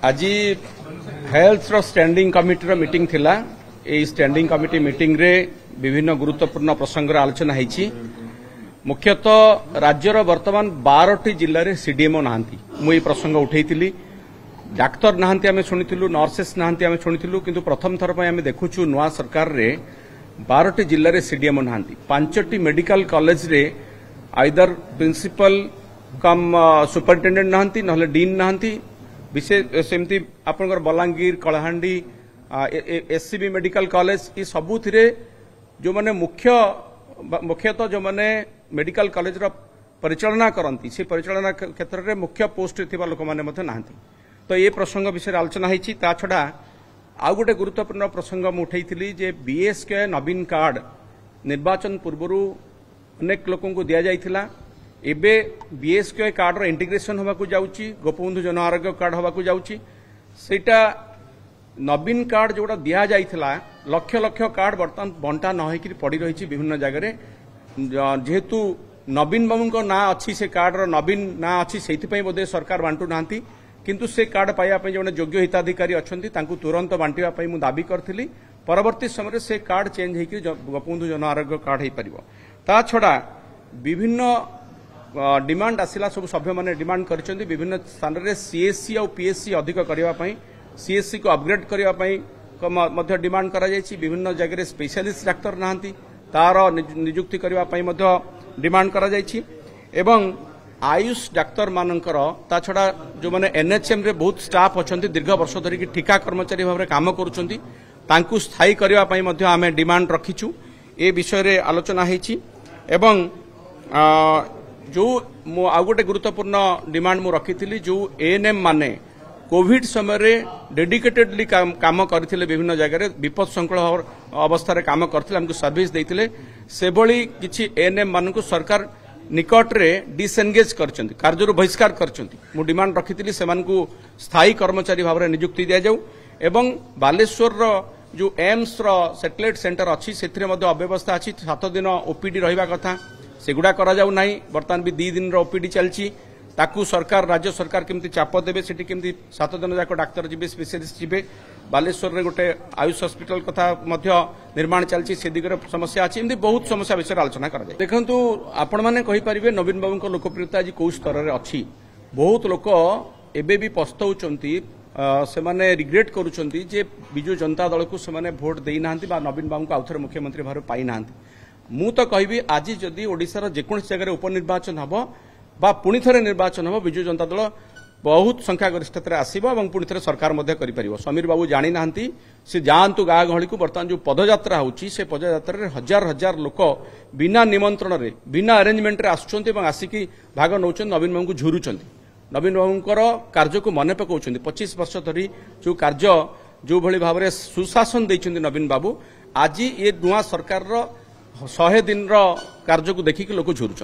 आज health standing committee meeting थिला। ए standing committee meeting रे विभिन्न गुरुत्वपूर्ण प्रसंग आलोचना होईछि। मुख्यतः राज्यर वर्तमान 12टी जिले में सीडीएमओ नाहांती। मुई प्रसंग उठेइतिली। डाक्तर नाहांती आमे शुनिथिलु, नर्सेस नाहांती आमे शुनिथिलु, किंतु प्रथम थर पय आमे देखुछु नुआ सरकार रे 12टी जिले में सीडीएमओ नाहांती। 5टी मेडिकल कॉलेज रे आइदर प्रिंसिपल कम सुपरिटेंडेंट नाहांती नहले डीन नाहांती। विशेष सेमती आपनकर Balangir, Kalahandi, SCB medical college ये सबुथिरे जो माने मुख्यतः जो माने मेडिकल कॉलेज रो परिचालना करती से परिचालना क्षेत्र में मुख्य पोस्ट थिबा लोक माने मते नाहांती। तो ये प्रसंग विषय आलोचना होईछि। ता छडा आउ गोटे गुरुत्वपूर्ण प्रसंग मु उठेइथिली जे बीएसके नवीन कार्ड निर्वाचन पूर्वरु अनेक लोकन को दिया जाइथिला। एबे बीएसके कार्ड रो इंटीग्रेशन होबा को जाउची, गोपबंधु जन आरोग्य कार्ड होबा को जाउची। सेटा नवीन कार्ड जोड़ा दिया जाइथिला लक्ष लक्ष कार्ड बर्तमान बंटा न होइकि पड़ी रही विभिन्न जगह। जेहेतु नवीन बाबू को ना अच्छी से कार्ड रो नवीन ना अच्छी से बोधे सरकार बांटू नांती, किंतु से कार्ड पाइबा जो योग्य हिताधिकारी अच्छी तुरंत बांटा मु दाबी करी। परवर्ती समय से कार्ड चेंज होकर गोपबंधु जन आरोग्य कार्ड हो पार। ता छड़ा विभिन्न डिमांड आसिला, सब सभ्य मैंने डिमांड कर विभिन्न स्थान में सीएससी और पीएससी अधिक करने, सीएससी को अपग्रेड करने डिमांड करा जायछि। विभिन्न जगह स्पेशलिस्ट डाक्तर नाहांती, तार नियुक्ति करने डिमांड करा जायछि। एवं आयुष डाक्तर मानकर ता छड़ा जो माने एनएचएम रे बहुत स्टाफ अच्छे दीर्घ वर्ष धरिकी ठिका कर्मचारी भाव में काम करुछंती, तांकु स्थायी करने आमे डिमांड रखीचु। ए विषय रे आलोचना होईछि। एवं जो आउ गोटे गुरुत्वपूर्ण डिमांड मु रखी, जो एएनएम माने कोविड समय रे डेडिकेटेडली काम करथिले, विभिन्न जगह विपद संकुल अवस्था रे काम करथिले, हमको सर्विस देथिले। से भली किछि एएनएम मानकु सरकार निकट रे डिसएंगेज करछंती, कार्यरु बहिष्कार करछंती। मु डिमांड रखिथिली सेमानकु स्थायी कर्मचारी भाव में नियुक्ति दिया जाऊ। एवं बालेश्वर रो जो एम्स रो सैटेलाइट सेंटर अच्छी से अव्यवस्था अच्छी, 7 दिन ओपीडी रहिबा कथा सेगुड़ा करा जाऊ नाही। बर्तमान भी 2 दिन रो ओपीडी चलची, ताकू सरकार राज्य सरकार केमती चाप देबे, सेठी केमती 7 दिन जाक डाक्तर जीवे, स्पेशलिस्ट जीवे। बालेश्वर रे गोटे आयुष हॉस्पिटल कथा मध्य निर्माण चलची, से दिगरे समस्या अछि। एमती बहुत समस्या विषय आलोचना करा जाय। देखंतु आपण माने कहि परिबे नवीन बाबू को लोकप्रियता आज को स्तर रे अछि। बहुत लोक एबे भी पछताउचंती, से माने रिग्रेट करूचंती जे बिजु जनता दल को से माने वोट देई नाहंती बा नवीन बाबू को आउथरे मुख्यमंत्री भार पाई नाहंती। मु तो कहबी आज जदि ओडिसा जेकोसी जगह उपनिर्वाचन हबो बा पुणी थे निर्वाचन हम विजु जनता दल बहुत संख्या गरिष्ठता आसब और पुणी थे सरकार कर। समीर बाबू जानी ना सी जातु गाँ गहली को बर्तमान जो पदयात्रा होची से पदयात्रा हजार हजार लोक बिना निमंत्रण रे बिना अरेंजमेंट रे आसुचंती आसिकी भाग नौ नवीन बाबू को झुरुचंती। नवीन बाबूंकर कार्य को मन पकाउछंती। 25 वर्ष धरी जो कार्य जो भली भाव में सुशासन देइछंती नवीन बाबू, आज ये नुआ सरकार 100 दिन कार्य को देखिक लोक झुरुचंती।